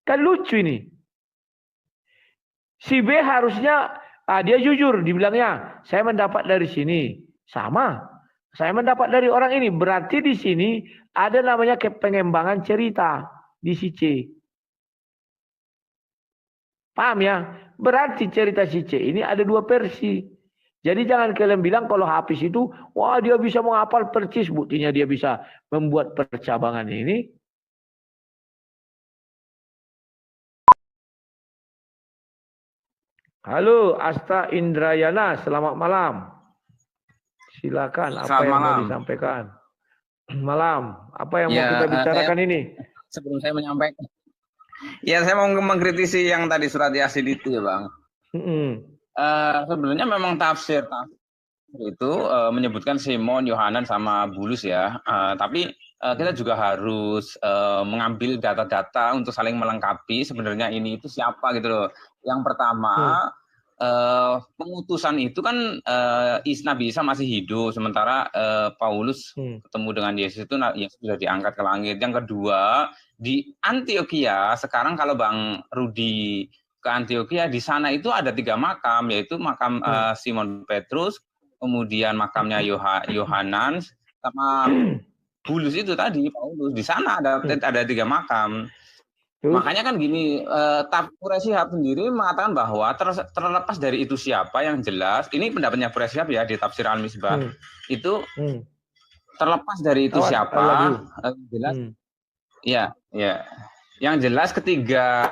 Kan lucu ini. Si B harusnya dia jujur, dibilangnya saya mendapat dari sini. Sama. Saya mendapat dari orang ini. Berarti di sini ada namanya pengembangan cerita di si C. Paham ya? Berarti cerita si C ini ada dua versi. Jadi jangan kalian bilang kalau Hafiz itu, wah dia bisa menghafal percis, buktinya dia bisa membuat percabangan ini. Halo Asta Indrayana, selamat malam. Silakan, apa Selamat yang malam. mau disampaikan? Malam, apa yang mau kita bicarakan ini? Sebelum saya menyampaikan, ya saya mau mengkritisi yang tadi surat Yasin itu ya Bang. Sebenarnya memang tafsir itu menyebutkan Simon, Yohanan sama Bulus ya. Tapi kita juga harus mengambil data-data untuk saling melengkapi sebenarnya ini itu siapa gitu loh. Yang pertama, pengutusan itu kan Nabi Isa masih hidup, sementara Paulus ketemu dengan Yesus itu Yesus sudah diangkat ke langit. Yang kedua, di Antioquia sekarang kalau Bang Rudi ke Antioquia, di sana itu ada 3 makam, yaitu makam Simon Petrus, kemudian makamnya Yohanan, sama Bulus itu tadi, Paulus. Di sana ada 3 makam. Makanya kan gini, Quraisy Shihab sendiri mengatakan bahwa terlepas dari itu siapa, yang jelas, ini pendapatnya Quraisy Shihab ya di tafsir Al-Misbah, itu terlepas dari itu siapa, jelas, ya, yang jelas ketiga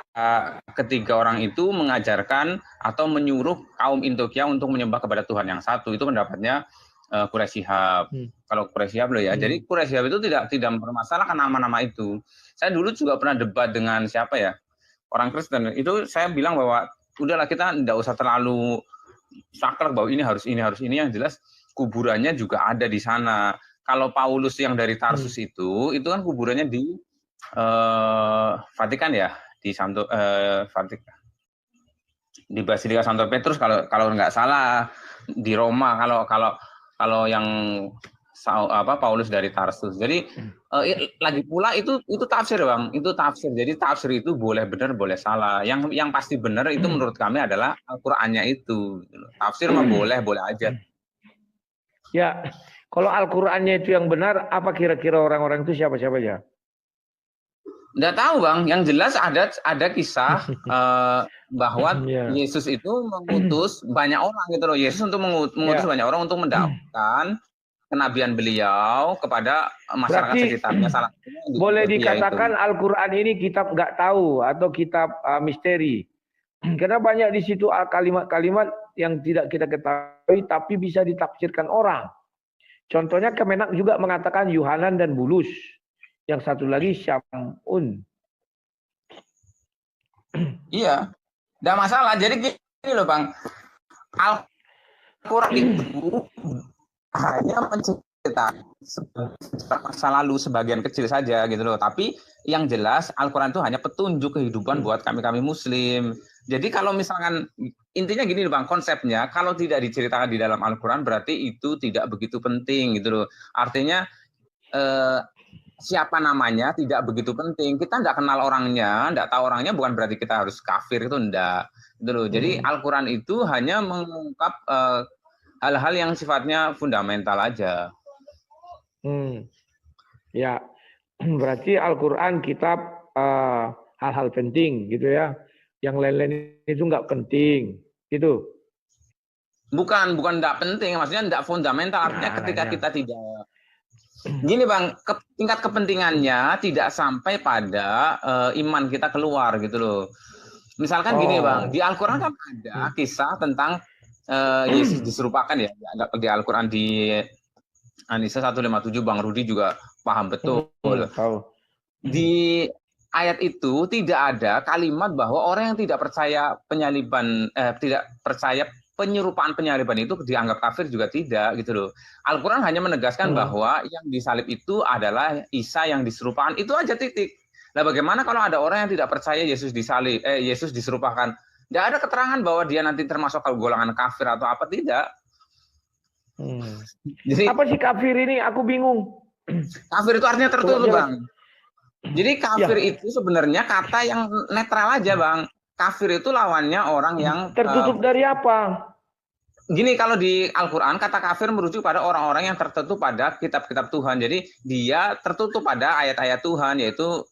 orang itu mengajarkan atau menyuruh kaum Antioquia untuk menyembah kepada Tuhan yang satu. Itu pendapatnya Quraisy Shihab. Kalau Quraisy Shihab loh ya. Jadi Quraisy Shihab itu tidak mempermasalahkan nama-nama itu. Saya dulu juga pernah debat dengan siapa ya, orang Kristen. Itu saya bilang bahwa udahlah, kita tidak usah terlalu saklek bahwa ini harus ini. Yang jelas kuburannya juga ada di sana. Kalau Paulus yang dari Tarsus itu kan kuburannya di Vatikan ya, di Vatikan, di Basilika Santo Petrus kalau nggak salah, di Roma kalau yang Paulus dari Tarsus. Jadi lagi pula itu tafsir Bang, itu tafsir. Jadi tafsir itu boleh benar boleh salah. Yang pasti benar itu menurut kami adalah Al-Qur'annya itu. Tafsir mah boleh aja. Ya, kalau Al-Qur'annya itu yang benar, apa kira-kira orang-orang itu siapa ya? Nggak tahu Bang, yang jelas ada kisah bahwa Yesus itu mengutus banyak orang gitu loh. Yesus untuk mengutus banyak orang untuk mendapatkan kenabian beliau kepada masyarakat sekitarnya. Salah boleh dikatakan Al-Qur'an ini kitab nggak tahu atau kitab misteri. Karena banyak di situ kalimat-kalimat yang tidak kita ketahui tapi bisa ditafsirkan orang. Contohnya Kemenak juga mengatakan Yohanan dan Bulus. Yang satu lagi Syamun. Iya, tidak masalah. Jadi gini loh Bang, Al-Quran itu hanya menceritakan masa lalu sebagian kecil saja gitu loh. Tapi yang jelas Al-Quran itu hanya petunjuk kehidupan buat kami Muslim. Jadi kalau misalkan intinya gini loh Bang, konsepnya kalau tidak diceritakan di dalam Al-Quran berarti itu tidak begitu penting gitu loh. Artinya siapa namanya tidak begitu penting. Kita nggak kenal orangnya, nggak tahu orangnya, bukan berarti kita harus kafir, itu enggak. Gitu loh. Jadi Al-Quran itu hanya mengungkap hal-hal yang sifatnya fundamental aja. Ya, berarti Al-Quran kitab hal-hal penting gitu ya. Yang lain-lain itu nggak penting, gitu. Bukan nggak penting, maksudnya nggak fundamental. Artinya ketika kita tidak gini Bang, tingkat kepentingannya tidak sampai pada iman kita keluar gitu loh. Misalkan gini Bang, di Al-Quran kan ada kisah tentang Yesus diserupakan ya. Di Al-Quran di An-Nisa 157, Bang Rudi juga paham betul. Di ayat itu tidak ada kalimat bahwa orang yang tidak percaya tidak percaya penyerupaan penyaliban itu dianggap kafir, juga tidak gitu loh. Al-Quran hanya menegaskan bahwa yang disalib itu adalah Isa yang diserupakan, itu aja, titik. Nah bagaimana kalau ada orang yang tidak percaya Yesus diserupakan? Tidak ada keterangan bahwa dia nanti termasuk golongan kafir atau apa, tidak. Jadi, apa sih kafir ini? Aku bingung. Kafir itu artinya tertutup Bang. Jadi kafir itu sebenarnya kata yang netral aja, Bang. Kafir itu lawannya orang yang tertutup dari apa? Gini, kalau di Al-Quran kata kafir merujuk pada orang-orang yang tertutup pada kitab-kitab Tuhan. Jadi dia tertutup pada ayat-ayat Tuhan, yaitu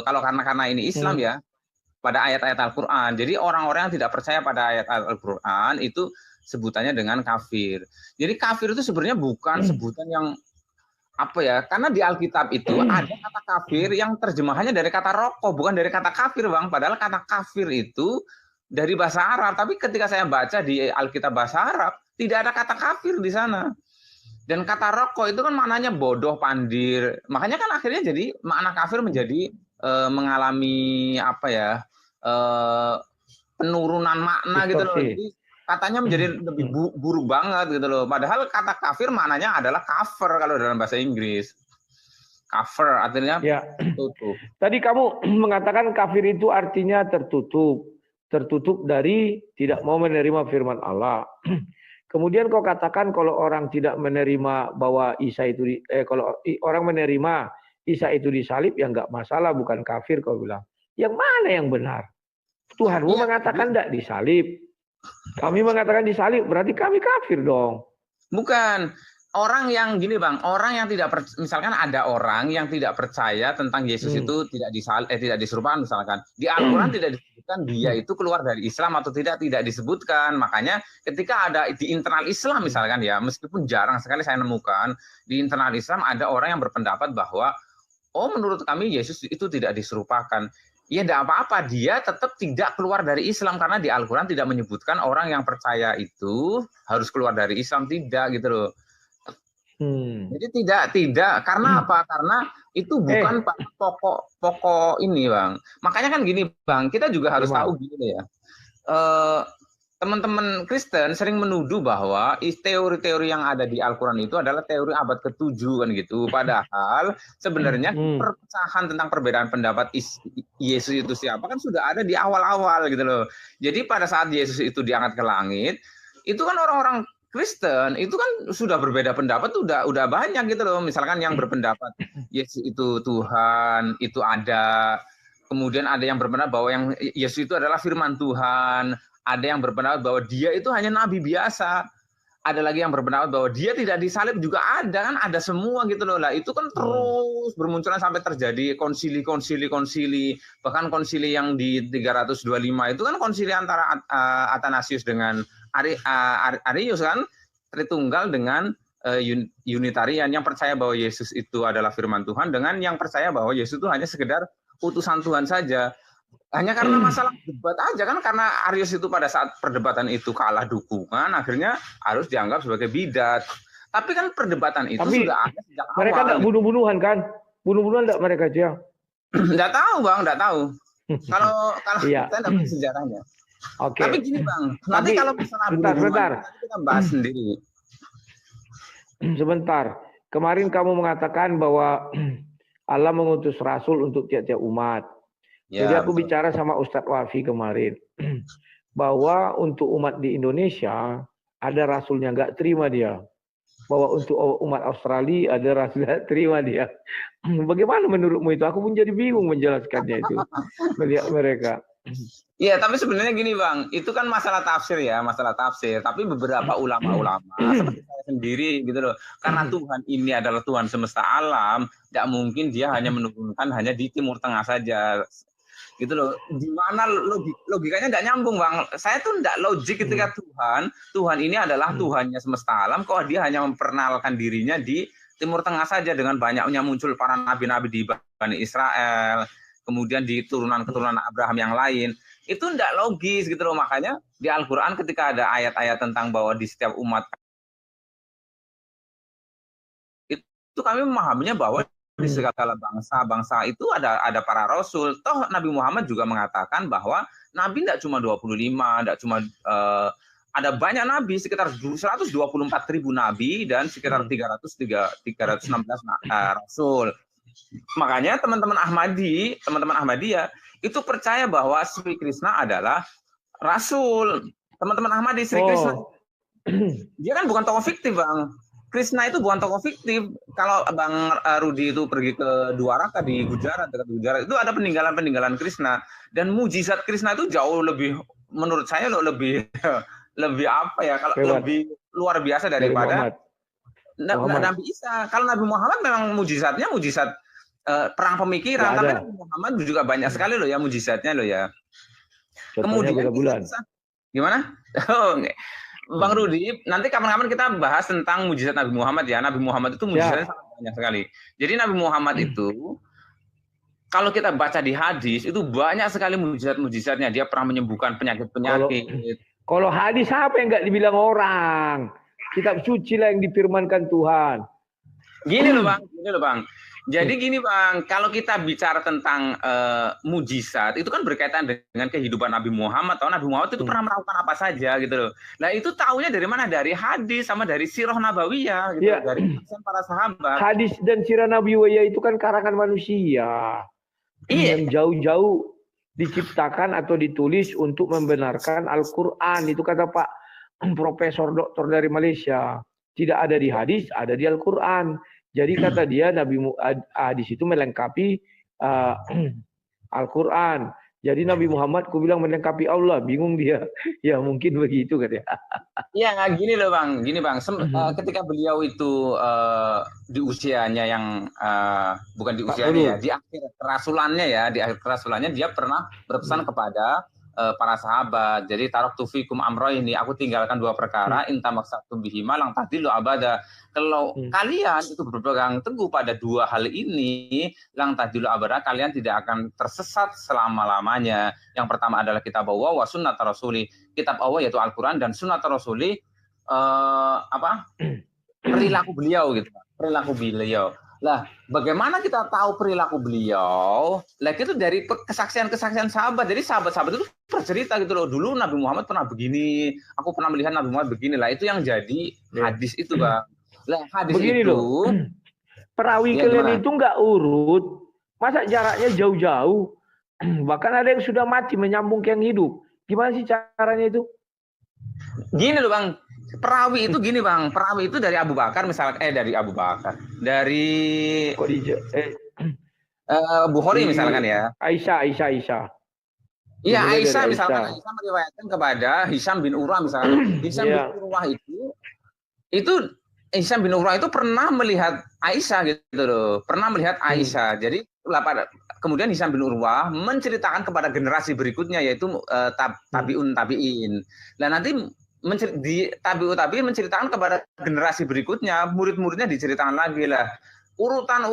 kalau karena ini Islam ya, pada ayat-ayat Al-Quran. Jadi orang-orang yang tidak percaya pada ayat Al-Quran itu sebutannya dengan kafir. Jadi kafir itu sebenarnya bukan sebutan yang apa ya, karena di Alkitab itu ada kata kafir yang terjemahannya dari kata rokok, bukan dari kata kafir, Bang. Padahal kata kafir itu dari bahasa Arab, tapi ketika saya baca di Alkitab bahasa Arab, tidak ada kata kafir di sana. Dan kata rokok itu kan maknanya bodoh, pandir. Makanya kan akhirnya jadi makna kafir menjadi mengalami apa ya, penurunan makna gitu loh. Jadi katanya menjadi lebih buruk banget gitu loh. Padahal kata kafir maknanya adalah cover kalau dalam bahasa Inggris. Cover artinya tertutup. Tadi kamu mengatakan kafir itu artinya tertutup. Tertutup dari tidak mau menerima firman Allah. Kemudian kau katakan kalau orang tidak menerima bahwa Isa itu kalau orang menerima Isa itu disalib ya nggak masalah, bukan kafir kau bilang. Yang mana yang benar? Tuhanmu mengatakan tidak disalib. Kami mengatakan disalib, berarti kami kafir dong. Bukan. Orang yang gini, Bang, orang yang tidak misalkan ada orang yang tidak percaya tentang Yesus itu tidak diserupakan misalkan. Di Al-Qur'an tidak disebutkan dia itu keluar dari Islam atau tidak disebutkan. Makanya ketika ada di internal Islam misalkan ya, meskipun jarang sekali saya nemukan di internal Islam ada orang yang berpendapat bahwa menurut kami Yesus itu tidak diserupakan. Ya tidak apa-apa, dia tetap tidak keluar dari Islam karena di Al-Quran tidak menyebutkan orang yang percaya itu harus keluar dari Islam, tidak gitu loh. Jadi tidak karena apa? Karena itu bukan pokok ini, Bang. Makanya kan gini, Bang, kita juga harus tahu gini ya. Teman-teman Kristen sering menuduh bahwa teori-teori yang ada di Al-Quran itu adalah teori abad ke-7 kan gitu. Padahal sebenarnya perpecahan tentang perbedaan pendapat Yesus itu siapa kan sudah ada di awal-awal gitu loh. Jadi pada saat Yesus itu diangkat ke langit, itu kan orang-orang Kristen itu kan sudah berbeda pendapat, udah banyak gitu loh. Misalkan yang berpendapat Yesus itu Tuhan, itu ada. Kemudian ada yang berpendapat bahwa yang Yesus itu adalah firman Tuhan. Ada yang berpendapat bahwa dia itu hanya nabi biasa. Ada lagi yang berpendapat bahwa dia tidak disalib, juga ada kan, ada semua gitu loh. Lah itu kan terus bermunculan sampai terjadi konsili. Bahkan konsili yang di 325 itu kan konsili antara Athanasius dengan Arius kan, Tritunggal dengan Unitarian yang percaya bahwa Yesus itu adalah firman Tuhan dengan yang percaya bahwa Yesus itu hanya sekedar utusan Tuhan saja. Hanya karena masalah debat aja kan, karena Arius itu pada saat perdebatan itu kalah dukungan, akhirnya harus dianggap sebagai bidat. Tapi kan perdebatan itu sudah ada sejak awal. Mereka tidak bunuh-bunuhan kan? Bunuh-bunuhan tidak mereka aja? Tidak tahu, Bang, tidak tahu. Kalau saya tidak tahu sejarahnya. Oke. Tapi gini, Bang, nanti kalau misalnya sebentar. kita bahas sendiri. Sebentar. Kemarin kamu mengatakan bahwa Allah mengutus rasul untuk tiap-tiap umat. Jadi aku bicara sama Ustadz Wafi kemarin bahwa untuk umat di Indonesia ada rasulnya nggak terima dia. Bahwa untuk umat Australia ada rasul nggak terima dia. Bagaimana menurutmu itu? Aku pun jadi bingung menjelaskannya itu melihat mereka. Iya, tapi sebenarnya gini, Bang, itu kan masalah tafsir ya, masalah tafsir. Tapi beberapa ulama-ulama seperti saya sendiri gitu loh, karena Tuhan ini adalah Tuhan semesta alam, tidak mungkin dia hanya menurunkan hanya di Timur Tengah saja. Gitu loh, di mana logikanya nggak nyambung, Bang. Saya tuh nggak logik ketika Tuhan ini adalah Tuhannya semesta alam, kok dia hanya memperkenalkan dirinya di Timur Tengah saja dengan banyaknya muncul para nabi-nabi di Bani Israel, kemudian di keturunan Abraham yang lain. Itu nggak logis gitu loh. Makanya di Al-Quran ketika ada ayat-ayat tentang bahwa di setiap umat itu kami memahaminya bahwa di segala bangsa itu ada para rasul. Toh Nabi Muhammad juga mengatakan bahwa Nabi tidak cuma 25, tidak cuma ada banyak Nabi, sekitar 124.000 Nabi dan sekitar 316 rasul. Makanya teman-teman Ahmadiyah itu percaya bahwa Sri Krishna adalah rasul. Teman-teman Ahmadi, Sri Krishna dia kan bukan tokoh fiktif, Bang. Krishna itu bukan tokoh fiktif. Kalau Bang Rudi itu pergi ke Dwaraka di Gujarat, dekat Gujarat, itu ada peninggalan-peninggalan Krishna. Dan mujizat Krishna itu jauh lebih, menurut saya lebih lebih apa ya, kalau lebih luar biasa daripada Nabi Isa. Kalau Nabi Muhammad memang mujizatnya mujizat perang pemikiran, tapi Nabi Muhammad juga banyak sekali loh ya mujizatnya loh ya. Contohnya kemudian gimana? Bang Rudi, nanti kapan-kapan kita bahas tentang mujizat Nabi Muhammad ya. Nabi Muhammad itu mujizatnya sangat banyak sekali. Jadi Nabi Muhammad itu, kalau kita baca di hadis, itu banyak sekali mujizat-mujizatnya. Dia pernah menyembuhkan penyakit-penyakit. Kalau hadis apa yang nggak dibilang orang? Kitab suci lah yang difirmankan Tuhan. Gini loh Bang. Jadi gini Bang, kalau kita bicara tentang mujizat, itu kan berkaitan dengan kehidupan Nabi Muhammad. Atau Nabi Muhammad itu pernah melakukan apa saja gitu loh. Nah itu taunya dari mana? Dari hadis sama dari sirah nabawiyah gitu, dari para sahabat. Hadis dan sirah nabawiyah itu kan karangan manusia. Yang jauh-jauh diciptakan atau ditulis untuk membenarkan Al-Quran. Itu kata Pak Profesor Doktor dari Malaysia. Tidak ada di hadis, ada di Al-Quran. Jadi kata dia hadis itu melengkapi Al-Quran. Jadi Nabi Muhammad ku bilang melengkapi Allah, bingung dia. Ya mungkin begitu katanya. Iya gini loh Bang, ketika beliau itu di usianya yang bukan di usianya ya, di akhir kerasulannya dia pernah berpesan kepada para sahabat. Jadi taraktu fikum amroini, aku tinggalkan dua perkara, inta maksattum bihima lang tadilu abada. Kalau kalian itu berpegang teguh pada dua hal ini, lang tadilu abada, kalian tidak akan tersesat selama-lamanya. Yang pertama adalah kitab Allah wa sunnat rasuli. Kitab Allah yaitu Al-Qur'an dan sunnat rasuli perilaku beliau gitu. Perilaku beliau. Lah, bagaimana kita tahu perilaku beliau? Lah itu dari kesaksian-kesaksian sahabat. Jadi sahabat-sahabat itu bercerita gitu loh. Dulu Nabi Muhammad pernah begini, aku pernah melihat Nabi Muhammad begini. Lah itu yang jadi hadis itu, Bang. Lah hadis begini itu loh. Perawi kalian itu nggak urut. Masa jaraknya jauh-jauh? Bahkan ada yang sudah mati menyambung ke yang hidup. Gimana sih caranya itu? Gini loh, Bang. Perawi itu gini Bang, perawi itu dari Abu Bakar misalkan, dari Bukhari misalkan ya. Aisyah. Iya Aisyah misalkan, Aisyah meriwayatkan kepada Hisham bin Urwah misalkan. Hisham bin Urwah itu Hisham bin Urwah itu pernah melihat Aisyah gitu loh, pernah melihat Aisyah. Jadi kemudian Hisham bin Urwah menceritakan kepada generasi berikutnya yaitu tabi'in. Nah nanti tabi'in menceritakan kepada generasi berikutnya, murid-muridnya diceritakan lagi lah. Urutan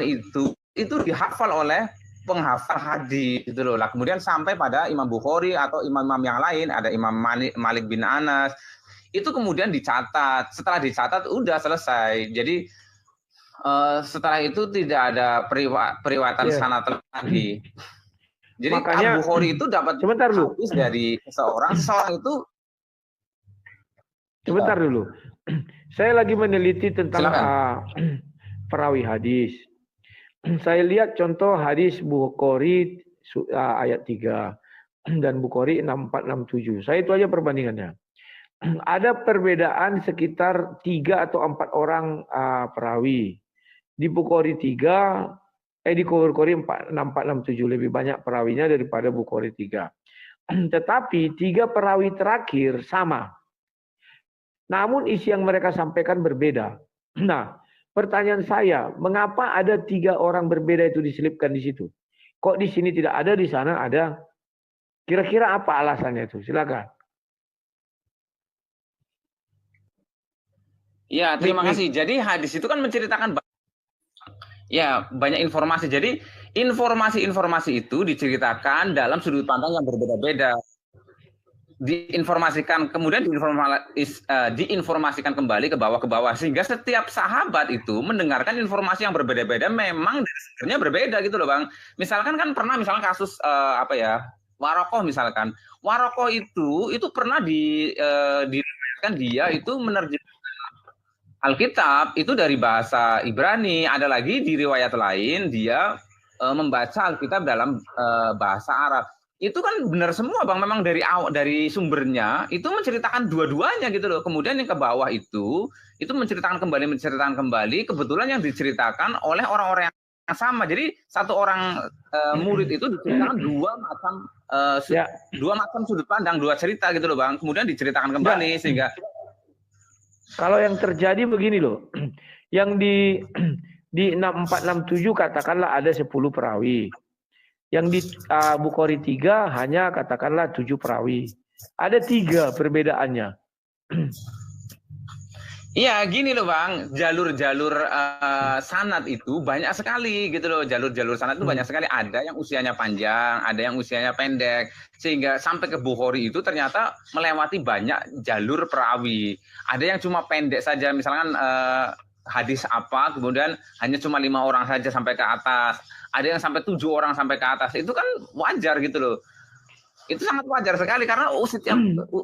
itu dihafal oleh penghafal hadis gitu loh. Lah kemudian sampai pada Imam Bukhari atau imam-imam yang lain, ada Imam Malik bin Anas. Itu kemudian dicatat. Setelah dicatat udah selesai. Jadi setelah itu tidak ada periwayatan sanad lagi. Jadi makanya, Bukhari itu dapat hadis dari seseorang itu. Sebentar dulu. Saya lagi meneliti tentang perawi hadis. Saya lihat contoh hadis Bukhari ayat 3 dan Bukhari 6467. Saya itu aja perbandingannya. Ada perbedaan sekitar 3 atau 4 orang perawi. Di Bukhari 3, di Bukhari 6467 lebih banyak perawinya daripada Bukhari 3. Tetapi 3 perawi terakhir sama. Namun isi yang mereka sampaikan berbeda. Nah, pertanyaan saya, mengapa ada 3 orang berbeda itu diselipkan di situ? Kok di sini tidak ada, di sana ada? Kira-kira apa alasannya itu? Silakan. Ya, terima kasih. Jadi hadis itu kan menceritakan banyak informasi. Jadi informasi-informasi itu diceritakan dalam sudut pandang yang berbeda-beda. Diinformasikan kembali ke bawah sehingga setiap sahabat itu mendengarkan informasi yang berbeda-beda, memang dari sumbernya berbeda gitu loh Bang. Misalkan kan pernah kasus Warokoh misalkan. Warokoh itu pernah diriwayatkan dia itu menerjemahkan Alkitab itu dari bahasa Ibrani. Ada lagi di riwayat lain dia membaca Alkitab dalam bahasa Arab. itu kan benar semua Bang, memang dari sumbernya itu menceritakan dua-duanya gitu loh. Kemudian yang ke bawah itu menceritakan kembali, kebetulan yang diceritakan oleh orang-orang yang sama. Jadi satu orang murid itu diceritakan dua macam sudut pandang, dua cerita gitu loh Bang. Kemudian diceritakan kembali sehingga kalau yang terjadi begini loh. Yang di 6467 katakanlah ada 10 perawi. Yang di Bukhari 3 hanya katakanlah 7 perawi. Ada 3 perbedaannya. Iya, gini loh Bang, jalur-jalur sanad itu banyak sekali gitu loh. Jalur-jalur sanad itu banyak sekali. Ada yang usianya panjang, ada yang usianya pendek. Sehingga sampai ke Bukhari itu ternyata melewati banyak jalur perawi. Ada yang cuma pendek saja, misalkan hadis apa, kemudian hanya cuma 5 orang saja sampai ke atas. Ada yang sampai 7 orang sampai ke atas. Itu kan wajar gitu loh. Itu sangat wajar sekali karena setiap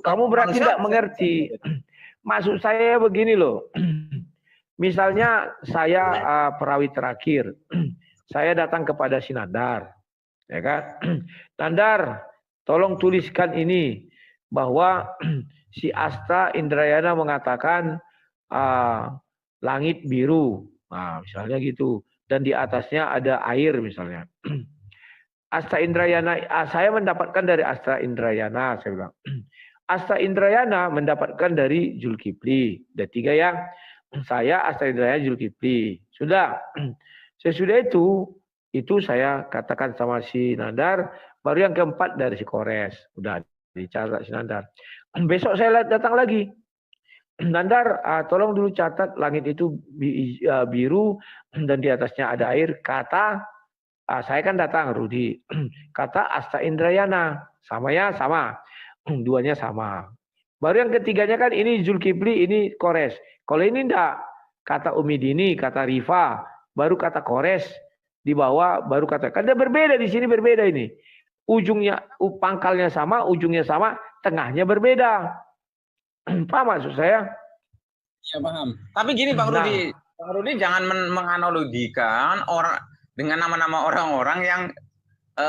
kamu berarti tidak mengerti. Maksud saya begini loh. Misalnya saya perawi terakhir. Saya datang kepada si Nandar. Ya kan? Nandar, tolong tuliskan ini bahwa si Asta Indrayana mengatakan langit biru. Nah, misalnya gitu. Dan di atasnya ada air misalnya. Asta Indrayana, saya mendapatkan dari Asta Indrayana, saya bilang. Asta Indrayana mendapatkan dari Zulkifli. Ada 3 yang saya Asta Indrayana Zulkifli. Sudah. Sesudah itu saya katakan sama si Nandar, baru yang keempat dari si Kores. Udah dicatat si Nandar. Besok saya datang lagi. Nandar, tolong dulu catat langit itu biru dan di atasnya ada air. Kata, saya kan datang, Rudi. Kata Asta Indrayana. Sama ya, sama. Duanya sama. Baru yang ketiganya kan ini Zulkifli, ini Kores. Kalau ini enggak, kata Umidini, kata Rifa, baru kata Kores. Di bawah baru kata. Kan berbeda di sini, berbeda ini. Ujungnya, pangkalnya sama, ujungnya sama, tengahnya berbeda. Paham maksud saya? Ya paham. Tapi gini Bang Rudi, Bang Rudi jangan menganalogikan orang dengan nama-nama orang-orang yang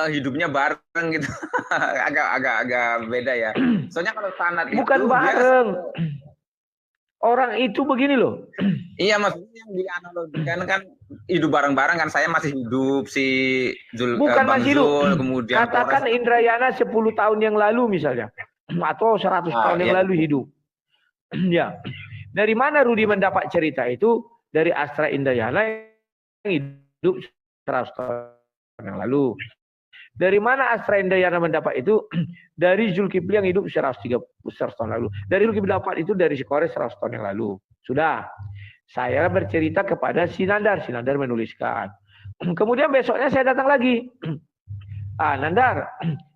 hidupnya bareng gitu. agak beda ya. Soalnya kalau sanad itu bukan bareng. Orang itu begini loh. Iya, maksudnya yang dianalogikan kan hidup bareng-bareng kan, saya masih hidup, si bukan Bang masih Zul, hidup. kemudian katakan Indrayana 10 tahun yang lalu misalnya, atau 100 tahun yang lalu hidup. Ya. Dari mana Rudi mendapat cerita itu? Dari Astra Indrayana yang hidup 100 tahun yang lalu. Dari mana Astra Indrayana mendapat itu? Dari Zulkifli yang hidup 100 tahun lalu. Dari Zulkifli dapat itu dari si Kores 100 tahun yang lalu. Sudah. Saya bercerita kepada si Nandar. Si Nandar menuliskan. Kemudian besoknya saya datang lagi. Nandar,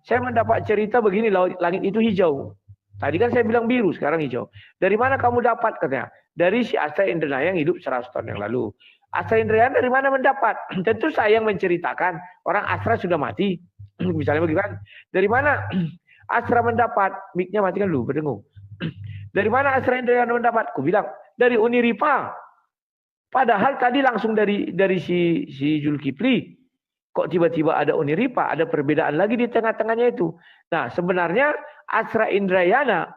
saya mendapat cerita begini, langit itu hijau. Tadi kan saya bilang biru, sekarang hijau. Dari mana kamu dapat? Katanya. Dari si Astra Indrayana yang hidup 100 tahun yang lalu. Astra Indrayana dari mana mendapat? Tentu saya yang menceritakan. Orang Astra sudah mati. Misalnya bagaimana? Dari mana Astra mendapat? Mic-nya matikan dulu, berdengung. Dari mana Astra Indrayana mendapat? Aku bilang, dari Uniripa. Padahal tadi langsung dari si Zulkifli. Kok tiba-tiba ada Uniripa? Ada perbedaan lagi di tengah-tengahnya itu. Nah, sebenarnya Astra Indrayana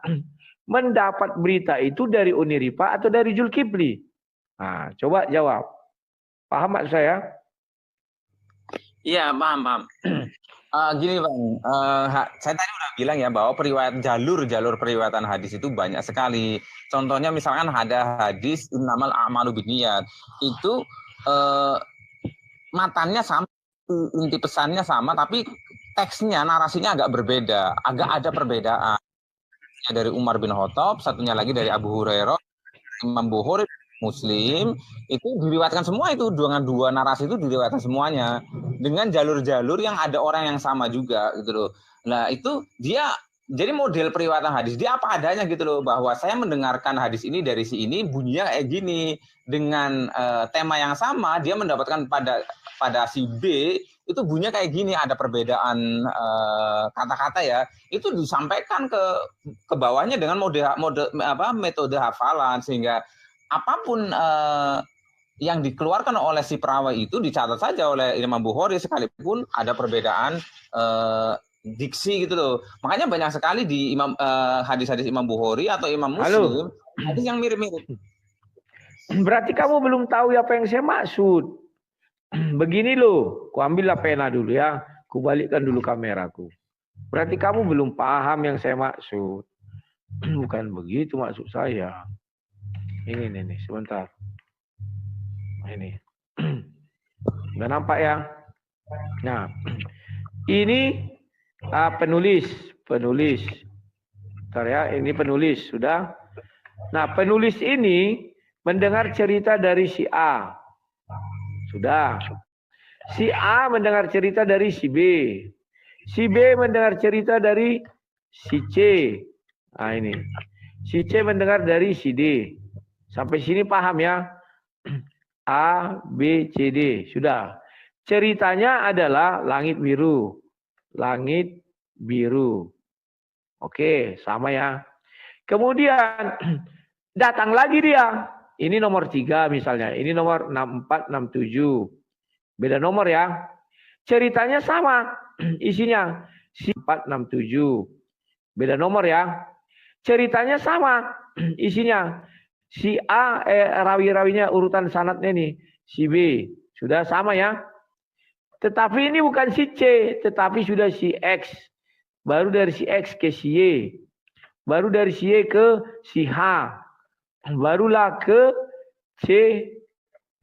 mendapat berita itu dari Uniripa atau dari Zulkifli? Nah, coba jawab. Paham maksud saya? Iya, paham. Gini Bang, saya tadi udah bilang ya bahwa jalur periwayatan hadis itu banyak sekali. Contohnya misalkan ada hadis innamal a'malu binniyat. Itu matanya sama, inti pesannya sama, tapi teksnya, narasinya agak berbeda, agak ada perbedaan. Dari Umar bin Khattab, satunya lagi dari Abu Hurairah, Imam Bukhari, Muslim, itu diriwayatkan semua itu, dengan dua narasi itu diriwayatkan semuanya dengan jalur-jalur yang ada orang yang sama juga gitu loh. Nah, itu dia jadi model periwayatan hadis dia apa adanya gitu loh, bahwa saya mendengarkan hadis ini dari si ini bunyinya kayak gini, dengan tema yang sama dia mendapatkan pada si B itu bunyinya kayak gini, ada perbedaan kata-kata ya, itu disampaikan ke bawahnya dengan metode hafalan, sehingga apapun yang dikeluarkan oleh si perawi itu dicatat saja oleh Imam Bukhari, sekalipun ada perbedaan diksi gitu loh. Makanya banyak sekali di hadis-hadis Imam Bukhari atau Imam Muslim hadis yang mirip-mirip. Berarti kamu belum tahu apa yang saya maksud. Begini loh, ku ambillah pena dulu ya, ku balikkan dulu kameraku. Berarti kamu belum paham yang saya maksud. Bukan begitu maksud saya. Ini nih, sebentar. Ini. Nggak nampak ya? Nah, ini penulis. Bentar ya, ini penulis, sudah. Nah, penulis ini mendengar cerita dari si A. Sudah. Si A mendengar cerita dari si B. Si B mendengar cerita dari si C. Nah, ini. Si C mendengar dari si D. Sampai sini paham ya? A, B, C, D. Sudah. Ceritanya adalah langit biru. Langit biru. Oke, sama ya. Kemudian datang lagi dia. Ini nomor 3 misalnya. Ini nomor 64, 67. Beda nomor ya. Ceritanya sama. Isinya. 4, 67. Beda nomor ya. Ceritanya sama. Isinya. Si A, rawi-rawinya urutan sanadnya nih. Si B. Sudah sama ya. Tetapi ini bukan si C. Tetapi sudah si X. Baru dari si X ke si Y. Baru dari si Y ke si H. Barulah ke C,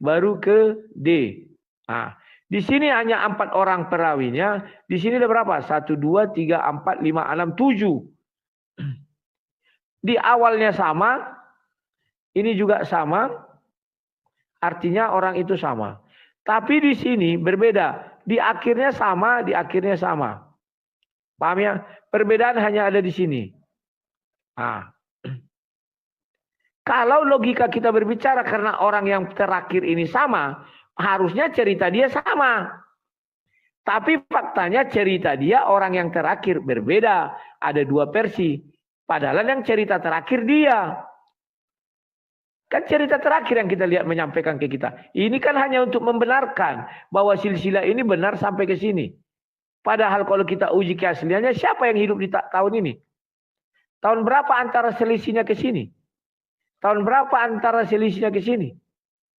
baru ke D. Nah, di sini hanya 4 orang perawinya. Di sini ada berapa? 1, 2, 3, 4, 5, 6, 7. Di awalnya sama. Ini juga sama. Artinya orang itu sama. Tapi di sini berbeda. Di akhirnya sama, di akhirnya sama. Paham ya? Perbedaan hanya ada di sini. Nah, kalau logika kita berbicara karena orang yang terakhir ini sama, harusnya cerita dia sama. Tapi faktanya cerita dia orang yang terakhir berbeda. Ada 2 versi. Padahal yang cerita terakhir dia. Kan cerita terakhir yang kita lihat menyampaikan ke kita. Ini kan hanya untuk membenarkan bahwa silsilah ini benar sampai ke sini. Padahal kalau kita uji keasliannya, siapa yang hidup di tahun ini? Tahun berapa antara selisihnya ke sini? Tahun berapa antara selisihnya ke sini?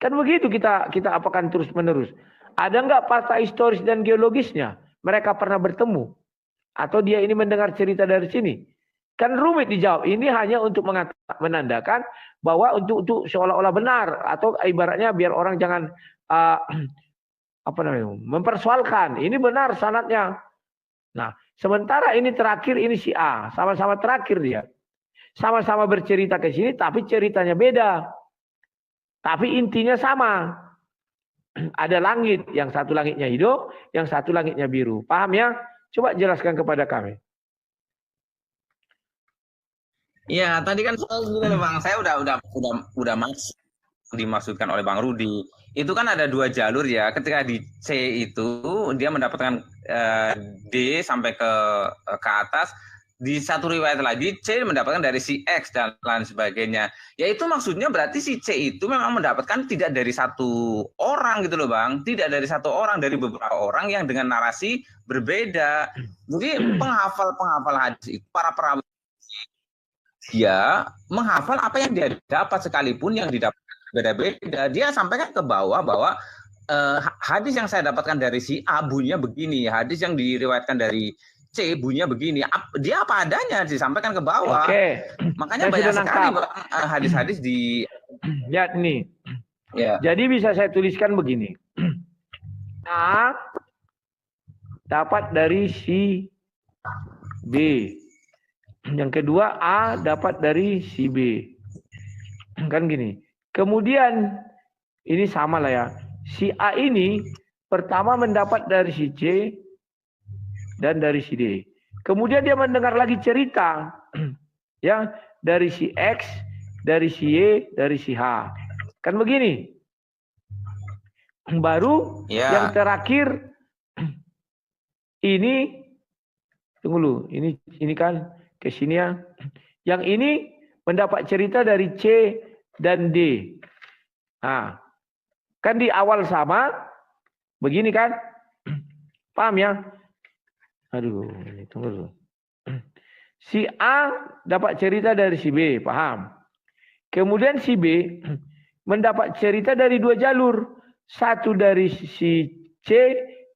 Kan begitu kita apakan terus menerus. Ada enggak fakta historis dan geologisnya? Mereka pernah bertemu? Atau dia ini mendengar cerita dari sini? Kan rumit dijawab. Ini hanya untuk menandakan bahwa untuk seolah-olah benar. Atau ibaratnya biar orang jangan mempersoalkan. Ini benar sanadnya. Nah, sementara ini terakhir, ini si A. Sama-sama terakhir dia. Sama-sama bercerita ke sini, tapi ceritanya beda. Tapi intinya sama. Ada langit, yang satu langitnya hijau, yang satu langitnya biru. Paham ya? Coba jelaskan kepada kami. Iya, tadi kan Bang, saya udah masuk dimaksudkan oleh Bang Rudi. Itu kan ada 2 jalur ya. Ketika di C itu dia mendapatkan D sampai ke atas. Di satu riwayat lagi C mendapatkan dari si X dan lain sebagainya. Ya itu maksudnya berarti si C itu memang mendapatkan tidak dari satu orang gitu loh Bang. Tidak dari satu orang, dari beberapa orang yang dengan narasi berbeda. Jadi penghafal hadis itu, para perawi, dia menghafal apa yang dia dapat sekalipun yang didapat beda-beda. Dia sampaikan ke bawah bahwa hadis yang saya dapatkan dari si A bunyinya begini, hadis yang diriwayatkan dari C bunyinya begini. Dia apa adanya disampaikan ke bawah. Oke. Makanya banyak sekali hadis-hadis di lihat nih. Ya. Jadi bisa saya tuliskan begini. A dapat dari si B. Yang kedua A dapat dari si B. Kan gini. Kemudian ini sama lah ya. Si A ini pertama mendapat dari si C dan dari si D. Kemudian dia mendengar lagi cerita ya dari si X, dari si Y, dari si H. Kan begini. Baru yang terakhir ini tunggu dulu, ini kan ke sini ya. Yang ini mendapat cerita dari C dan D. Nah, kan di awal sama begini kan? Paham ya? Aduh, ini tunggu dulu. Si A dapat cerita dari si B, paham? Kemudian si B mendapat cerita dari dua jalur. Satu dari si C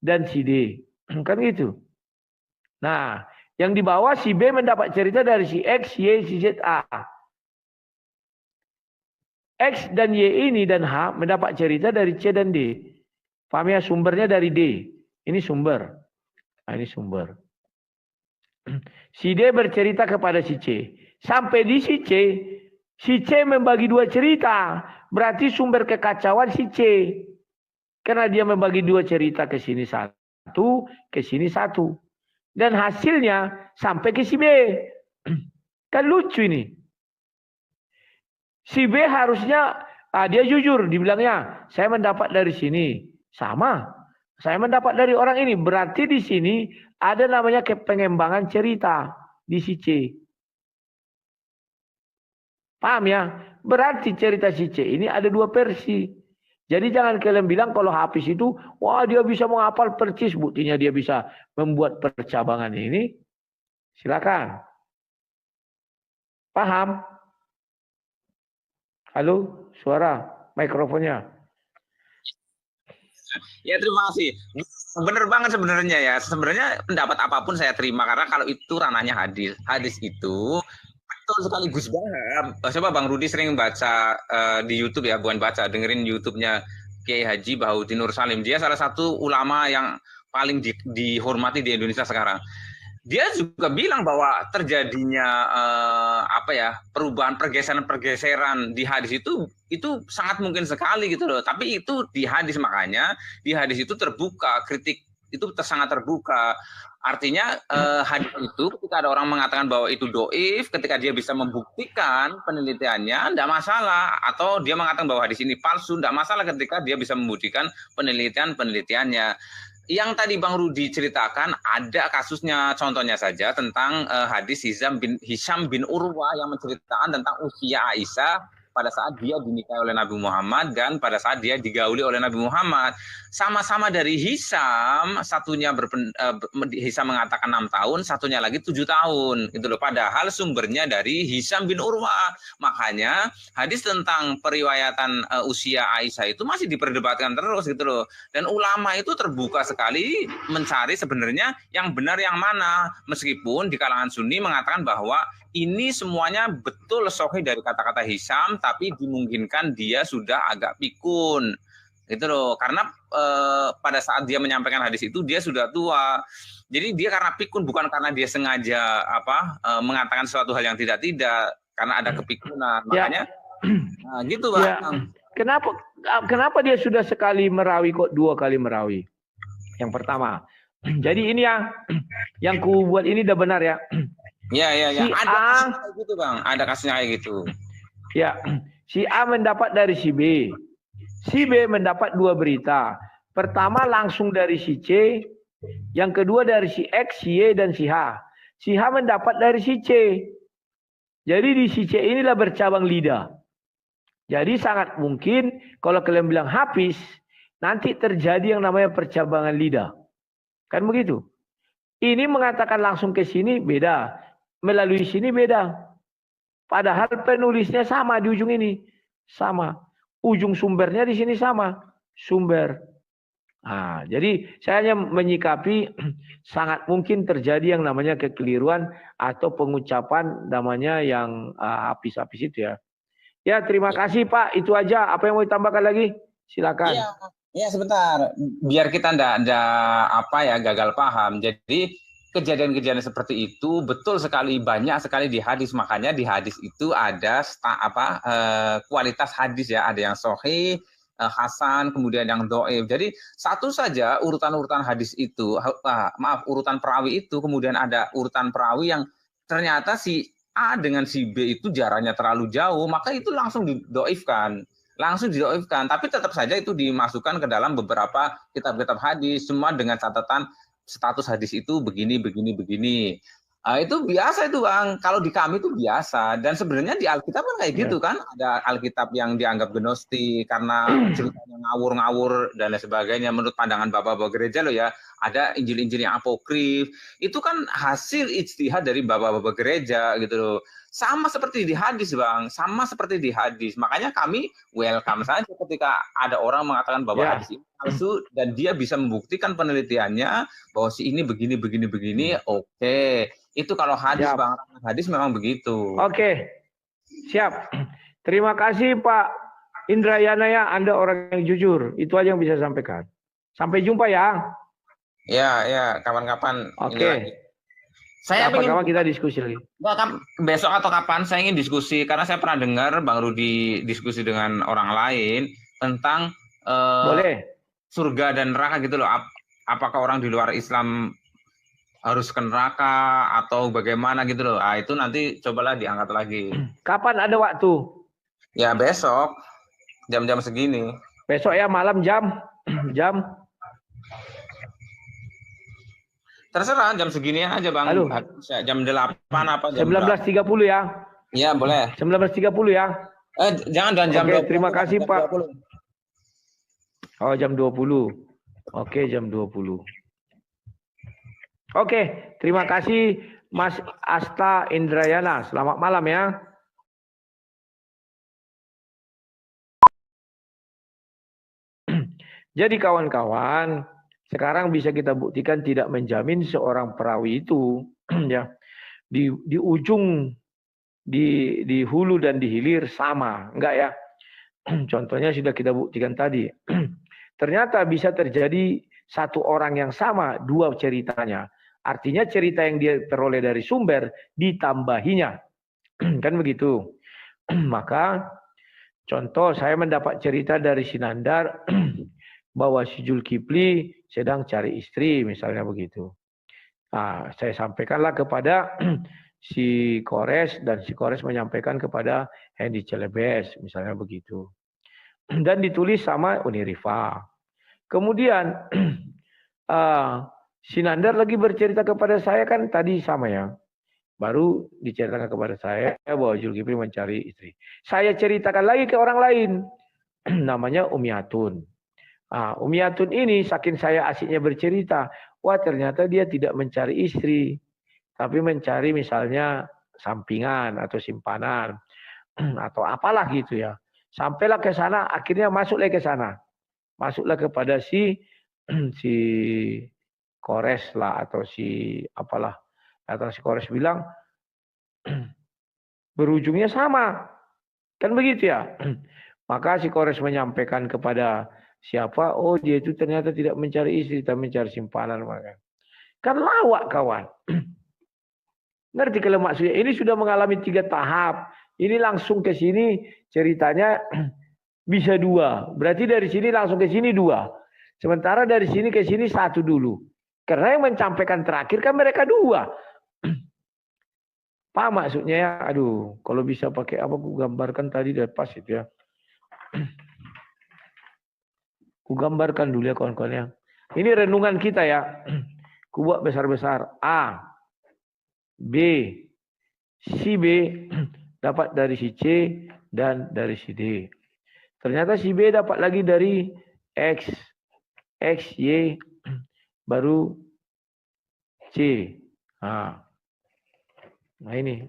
dan si D. Kan gitu. Nah, yang di bawah si B mendapat cerita dari si X, Y, si Z, A. X dan Y ini dan H mendapat cerita dari C dan D. Paham ya? Sumbernya dari D. Ini sumber. Nah, ini sumber. Si D bercerita kepada si C. Sampai di si C membagi dua cerita. Berarti sumber kekacauan si C. Karena dia membagi dua cerita ke sini satu, ke sini satu. Dan hasilnya sampai ke si B. Kan lucu ini. Si B harusnya dia jujur, dibilangnya saya mendapat dari sini. Sama. Saya mendapat dari orang ini. Berarti di sini ada namanya pengembangan cerita di si C. Paham ya? Berarti cerita si C ini ada dua versi. Jadi jangan kalian bilang kalau Hafiz itu, wah dia bisa menghafal persis, buktinya dia bisa membuat percabangan ini. Silakan. Paham? Halo, suara, mikrofonnya. Ya terima kasih. Benar banget sebenarnya ya. Sebenarnya pendapat apapun saya terima karena kalau itu ranahnya hadis. Hadis itu betul sekali Gus Baham. Coba Bang Rudi sering baca di YouTube ya, bukan baca, dengerin YouTube-nya Kiai Haji Bahaudin Nur Salim. Dia salah satu ulama yang paling dihormati di Indonesia sekarang. Dia juga bilang bahwa terjadinya perubahan pergeseran di hadis itu sangat mungkin sekali gitu loh. Tapi itu di hadis, makanya di hadis itu terbuka, kritik itu sangat terbuka. Artinya hadis itu ketika ada orang mengatakan bahwa itu doif, ketika dia bisa membuktikan penelitiannya, tidak masalah. Atau dia mengatakan bahwa hadis ini palsu, tidak masalah ketika dia bisa membuktikan penelitiannya. Yang tadi Bang Rudi ceritakan ada kasusnya, contohnya saja tentang hadis Hisham bin Urwa yang menceritakan tentang usia Aisyah pada saat dia dinikahi oleh Nabi Muhammad dan pada saat dia digauli oleh Nabi Muhammad. Sama-sama dari Hisham, satunya Hisham mengatakan 6 tahun, satunya lagi 7 tahun. Gitu loh. Padahal sumbernya dari Hisham bin Urwa. Makanya hadis tentang periwayatan usia Aisyah itu masih diperdebatkan terus gitu loh. Dan ulama itu terbuka sekali mencari sebenarnya yang benar yang mana. Meskipun di kalangan Sunni mengatakan bahwa ini semuanya betul sahih dari kata-kata Hisham, tapi dimungkinkan dia sudah agak pikun. Gitu loh. Karena pada saat dia menyampaikan hadis itu dia sudah tua. Jadi dia karena pikun, bukan karena dia sengaja mengatakan sesuatu hal yang tidak, karena ada kepikunan. Makanya nah, gitu Bang. Ya. Kenapa dia sudah sekali merawi kok 2 kali merawi? Yang pertama. Jadi ini yang ku buat ini udah benar ya. Ya. Si ada kasusnya kayak gitu Bang, ada kasusnya kayak gitu. Ya, si A mendapat dari si B. Si B mendapat 2 berita. Pertama langsung dari si C, yang kedua dari si X, si Y, dan si H. Si H mendapat dari si C. Jadi di si C inilah bercabang lidah. Jadi sangat mungkin kalau kalian bilang Hafiz, nanti terjadi yang namanya percabangan lidah. Kan begitu? Ini mengatakan langsung ke sini beda. Melalui sini beda. Padahal penulisnya sama di ujung ini. Sama. Ujung sumbernya di sini sama. Sumber. Nah, jadi saya hanya menyikapi sangat mungkin terjadi yang namanya kekeliruan atau pengucapan namanya yang habis-habis itu ya. Ya, terima kasih Pak. Itu aja. Apa yang mau ditambahkan lagi? Silakan. Iya, sebentar. Biar kita ndak gagal paham. Jadi kejadian-kejadian seperti itu betul sekali, banyak sekali di hadis. Makanya di hadis itu ada kualitas hadis ya. Ada yang sahih, hasan, kemudian yang dhaif. Jadi satu saja urutan-urutan hadis itu, urutan perawi itu, kemudian ada urutan perawi yang ternyata si A dengan si B itu jaraknya terlalu jauh, maka itu langsung didoifkan. Tapi tetap saja itu dimasukkan ke dalam beberapa kitab-kitab hadis, semua dengan catatan status hadis itu begini. Itu biasa itu Bang, kalau di kami itu biasa. Dan sebenarnya di Alkitab kan kayak gitu kan, ada Alkitab yang dianggap gnostik karena ceritanya ngawur-ngawur dan lain sebagainya menurut pandangan bapak-bapak gereja loh ya. Ada Injil-Injil yang apokrif, itu kan hasil ijtihad dari bapak-bapak gereja gitu loh. Sama seperti di hadis Bang, sama seperti di hadis. Makanya kami welcome saja ketika ada orang mengatakan bahwa hadis ini palsu dan dia bisa membuktikan penelitiannya bahwa si ini begini, oke. Itu kalau hadis Siap. Bang, hadis memang begitu. Oke, siap. Terima kasih Pak Indrayana ya, Anda orang yang jujur. Itu aja yang bisa saya sampaikan. Sampai jumpa ya. Ya, kapan-kapan. Oke. Saya kapan-kapan kita diskusi lagi. Besok atau kapan saya ingin diskusi, karena saya pernah dengar Bang Rudi diskusi dengan orang lain tentang boleh surga dan neraka gitu loh. Apakah orang di luar Islam harus ke neraka atau bagaimana gitu loh. Itu nanti cobalah diangkat lagi. Kapan ada waktu? Ya besok, jam-jam segini. Besok ya malam jam? Terserah, jam segini aja Bang. Halo. Jam 8 apa jam 19.30 ya? Ya boleh. 19.30 ya? Jangan dan jam 20. Terima kasih Pak. 20. Oh jam 20. Oke jam 20. Oke, terima kasih Mas Asta Indrayana. Selamat malam ya. Jadi kawan-kawan, sekarang bisa kita buktikan tidak menjamin seorang perawi itu ya di ujung di hulu dan di hilir sama, enggak ya? Contohnya sudah kita buktikan tadi. Ternyata bisa terjadi satu orang yang sama, dua ceritanya. Artinya cerita yang dia peroleh dari sumber ditambahinya. Kan begitu. Maka contoh saya mendapat cerita dari Sinandar bahwa si Zulkifli sedang cari istri misalnya begitu. Nah, saya sampaikanlah kepada si Kores dan si Kores menyampaikan kepada Hendy Celebes misalnya begitu. Dan ditulis sama Unirifa. Kemudian Sinandar lagi bercerita kepada saya kan tadi sama ya. Baru diceritakan kepada saya bahwa Zulkifli mencari istri. Saya ceritakan lagi ke orang lain. Namanya Umiatun. Umiatun ini saking saya asiknya bercerita. Wah ternyata dia tidak mencari istri. Tapi mencari misalnya sampingan atau simpanan. Atau apalah gitu ya. Sampailah ke sana, akhirnya masuklah ke sana. Masuklah kepada si Kores lah atau si apalah. Atau si Kores bilang berujungnya sama. Kan begitu ya. Maka si Kores menyampaikan kepada siapa? Oh dia itu ternyata tidak mencari istri, tapi mencari simpanan. Kan lawak kawan. Ngerti kalau maksudnya? Ini sudah mengalami 3 tahap. Ini langsung ke sini ceritanya bisa 2. Berarti dari sini langsung ke sini 2. Sementara dari sini ke sini 1 dulu. Karena yang menyampaikan terakhir kan mereka 2. Paham maksudnya ya? Aduh, kalau bisa pakai apa aku gambarkan tadi udah pas itu ya. Ku gambarkan dulu ya kawan-kawan ya. Ini renungan kita ya. Ku buat besar-besar. A, B, si B dapat dari si C dan dari si D. Ternyata si B dapat lagi dari X, Y, baru C. Nah ini.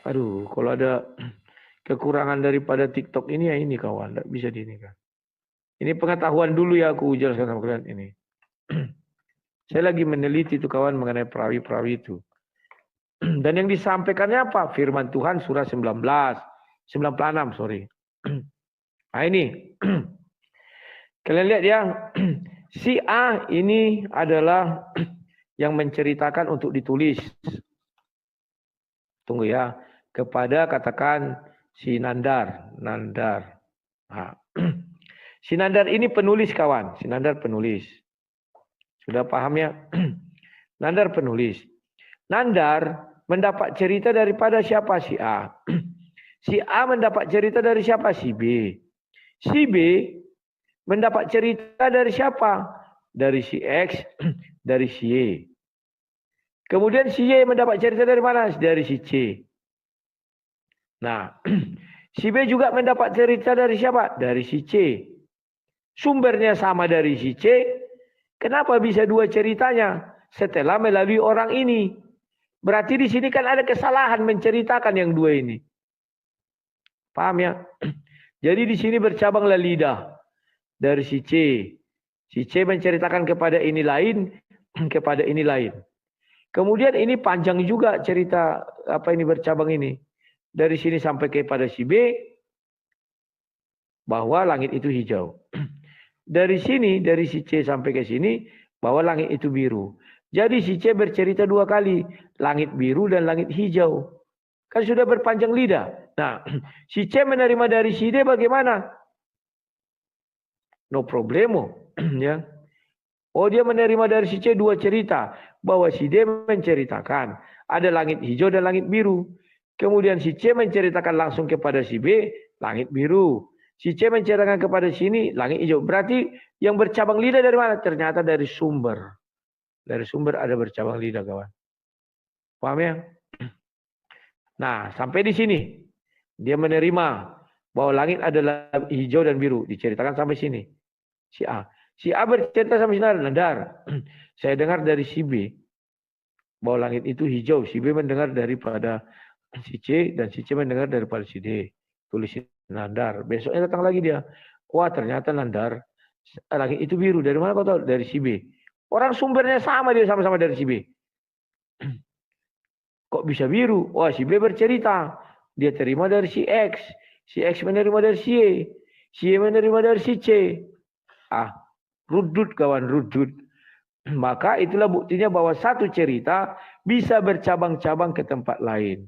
Aduh, kalau ada kekurangan daripada TikTok ini ya ini kawan, tidak bisa diinikan. Ini pengetahuan dulu ya aku jelaskan sama kalian ini. Saya lagi meneliti itu kawan mengenai perawi-perawi itu. Dan yang disampaikannya apa? Firman Tuhan surah 96, sorry. Nah ini. Kalian lihat ya. Si A ini adalah yang menceritakan untuk ditulis. Tunggu ya. Kepada katakan si Nandar. Nah. Si Nandar ini penulis kawan. Si Nandar penulis. Sudah paham ya? Nandar penulis. Nandar mendapat cerita daripada siapa? Si A. Si A mendapat cerita dari siapa? Si B. Si B mendapat cerita dari siapa? Dari si X, dari si Y. Kemudian si Y mendapat cerita dari mana? Dari si C. Nah, si B juga mendapat cerita dari siapa? Dari si C. Sumbernya sama dari si C. Kenapa bisa dua ceritanya? Setelah melalui orang ini. Berarti di sini kan ada kesalahan menceritakan yang dua ini. Paham ya? Jadi di sini bercabanglah lidah dari si C. Si C menceritakan kepada ini lain, kepada ini lain. Kemudian ini panjang juga cerita apa ini bercabang ini. Dari sini sampai kepada si B, bahwa langit itu hijau. Dari sini, dari si C sampai ke sini, bahwa langit itu biru. Jadi si C bercerita dua kali, langit biru dan langit hijau. Kan sudah berpanjang lidah. Nah, si C menerima dari si D bagaimana? No problemo. Ya. Oh, dia menerima dari si C dua cerita. Bahwa si D menceritakan ada langit hijau dan langit biru. Kemudian si C menceritakan langsung kepada si B, langit biru. Si C menceritakan kepada sini, langit hijau. Berarti yang bercabang lidah dari mana? Ternyata dari sumber. Dari sumber ada bercabang lidah, kawan. Paham ya? Nah, sampai di sini. Dia menerima bahwa langit adalah hijau dan biru. Diceritakan sampai sini. Si A. Si A bercerita sampai sini, Nandar. Saya dengar dari si B bahwa langit itu hijau. Si B mendengar daripada si C dan si C mendengar daripada si D. Tulisin Nandar. Besoknya datang lagi dia. Wah, ternyata Nandar, langit itu biru. Dari mana kau tahu? Dari si B. Orang sumbernya sama, dia sama-sama dari si B. Kok bisa biru? Wah, si B bercerita. Dia terima dari si X. Si X menerima dari si Y. Si Y menerima dari si C. Ah, rudut kawan, rudut. Maka itulah buktinya bahwa satu cerita bisa bercabang-cabang ke tempat lain.